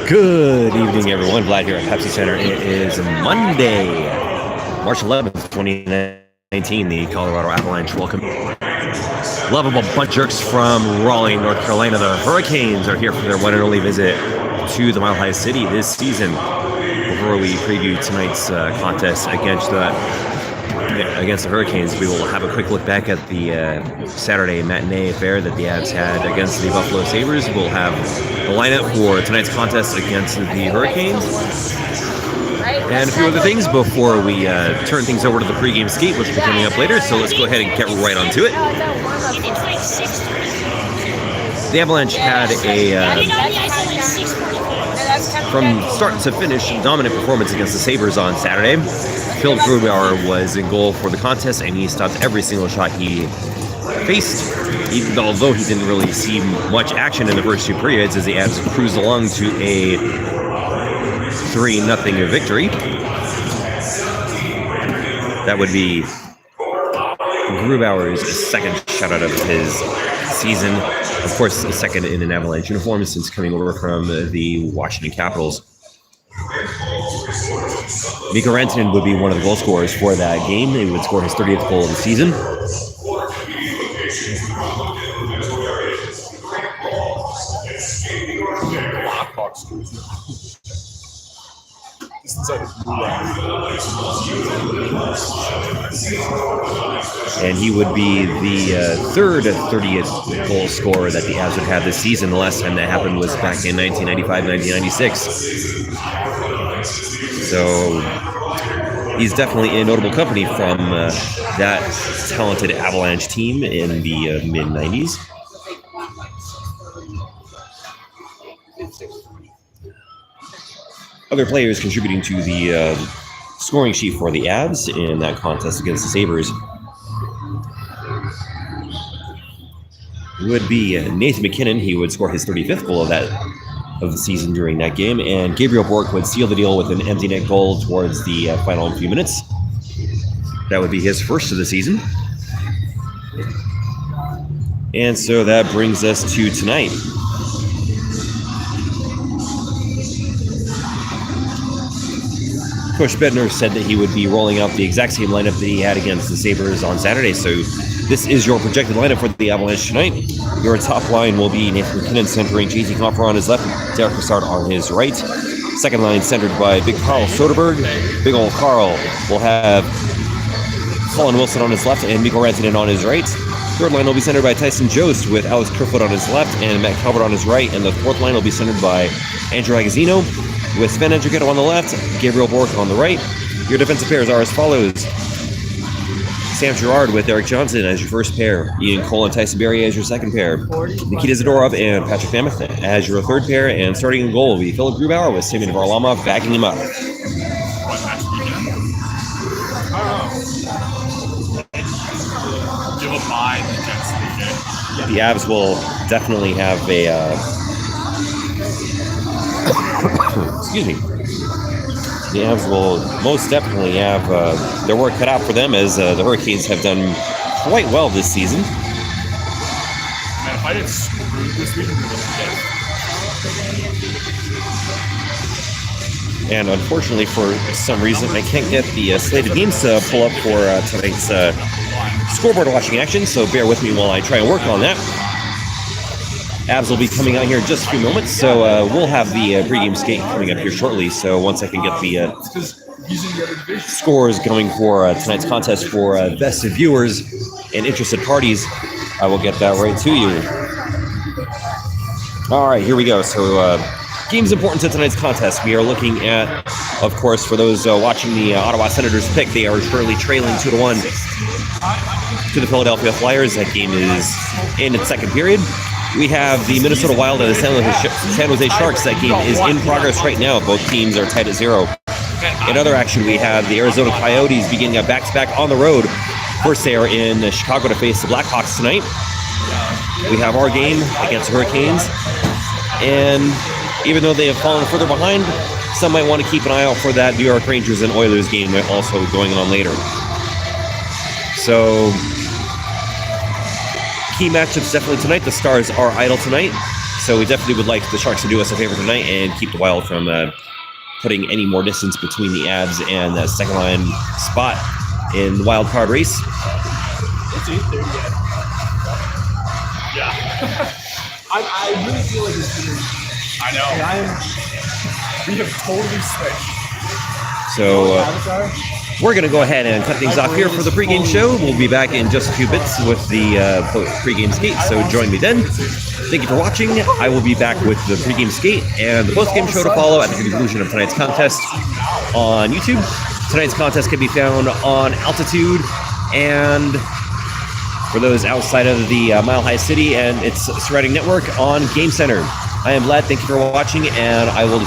Good evening, everyone. Vlad here at Pepsi Center. It is Monday, March 11th, 2019. The Colorado Avalanche welcome lovable bunch jerks from Raleigh, North Carolina. The Hurricanes are here for their one and only visit to the Mile High City this season. Before we preview tonight's contest against the Hurricanes, we will have a quick look back at the Saturday matinee affair that the Avs had against the Buffalo Sabres. We'll have the lineup for tonight's contest against the Hurricanes and a few other things before we turn things over to the pregame skate, which will be coming up later. So let's go ahead and get right onto it. The Avalanche had from start to finish, dominant performance against the Sabres on Saturday. Phil Grubauer was in goal for the contest, and he stopped every single shot he faced, even although he didn't really see much action in the first two periods as the Avs cruised along to a 3-0 victory. That would be Grubauer's second shutout of his season. Of course, the second in an Avalanche uniform since coming over from the Washington Capitals. Mikko Rantanen would be one of the goal scorers for that game. He would score his 30th goal of the season. And he would be the third 30th goal scorer that the Avs would have this season. The last time that happened was back in 1995-1996. So he's definitely in notable company from that talented Avalanche team in the mid-90s. Other players contributing to the scoring sheet for the Avs in that contest against the Sabres would be Nathan MacKinnon. He would score his 35th goal of the season during that game, and Gabriel Bourque would seal the deal with an empty net goal towards the final few minutes. That would be his first of the season. And so that brings us to tonight. Coach Bednar said that he would be rolling out the exact same lineup that he had against the Sabres on Saturday. So this is your projected lineup for the Avalanche tonight. Your top line will be Nathan MacKinnon centering JT Compher on his left, Derek Brassard on his right. Second line centered by Big Carl Soderberg. Big old Carl will have Colin Wilson on his left and Mikko Rantanen on his right. Third line will be centered by Tyson Jost with Alex Kerfoot on his left and Matt Calvert on his right. And the fourth line will be centered by Andrew Agozzino with Sven Andrighetto on the left, Gabriel Bourque on the right. Your defensive pairs are as follows. Sam Girard with Eric Johnson as your first pair. Ian Cole and Tyson Barrie as your second pair. Nikita Zadorov and Patrick Mammoth as your third pair. And starting in goal will be Philip Grubauer with Semyon Varlamov backing him up. The Avs will definitely have a... excuse me. The Avs will most definitely have their work cut out for them, as the Hurricanes have done quite well this season. Man, if I didn't screw this week, and unfortunately, for some reason, I can't get the slated games to pull up for tonight's scoreboard watching action, so bear with me while I try and work on that. Avs will be coming out here in just a few moments, so we'll have the pregame skate coming up here shortly. So once I can get the scores going for tonight's contest for vested viewers and interested parties, I will get that right to you. All right, here we go. So games important to tonight's contest. We are looking at, of course, for those watching the Ottawa Senators pick, they are currently trailing 2-1 to the Philadelphia Flyers. That game is in its second period. We have the Minnesota Wild and the San Jose Sharks. That game is in progress right now. Both teams are tied at 0. In other action, we have the Arizona Coyotes beginning a back-to-back on the road. First, they are in Chicago to face the Blackhawks tonight. We have our game against the Hurricanes. And even though they have fallen further behind, some might want to keep an eye out for that New York Rangers and Oilers game also going on later. So, key matchups definitely tonight. The Stars are idle tonight, so we definitely would like the Sharks to do us a favor tonight and keep the Wild from putting any more distance between the Avs and the second line spot in the wild card race. It's 8:30 yet. Yeah. I really feel like it's been. I know. We have totally switched. So we're going to go ahead and cut things off here for the pregame show. We'll be back in just a few bits with the pregame skate, so join me then. Thank you for watching. I will be back with the pregame skate and the postgame show to follow at the conclusion of tonight's contest on YouTube. Tonight's contest can be found on Altitude and for those outside of the Mile High City and its surrounding network on Game Center. I am Vlad. Thank you for watching, and I will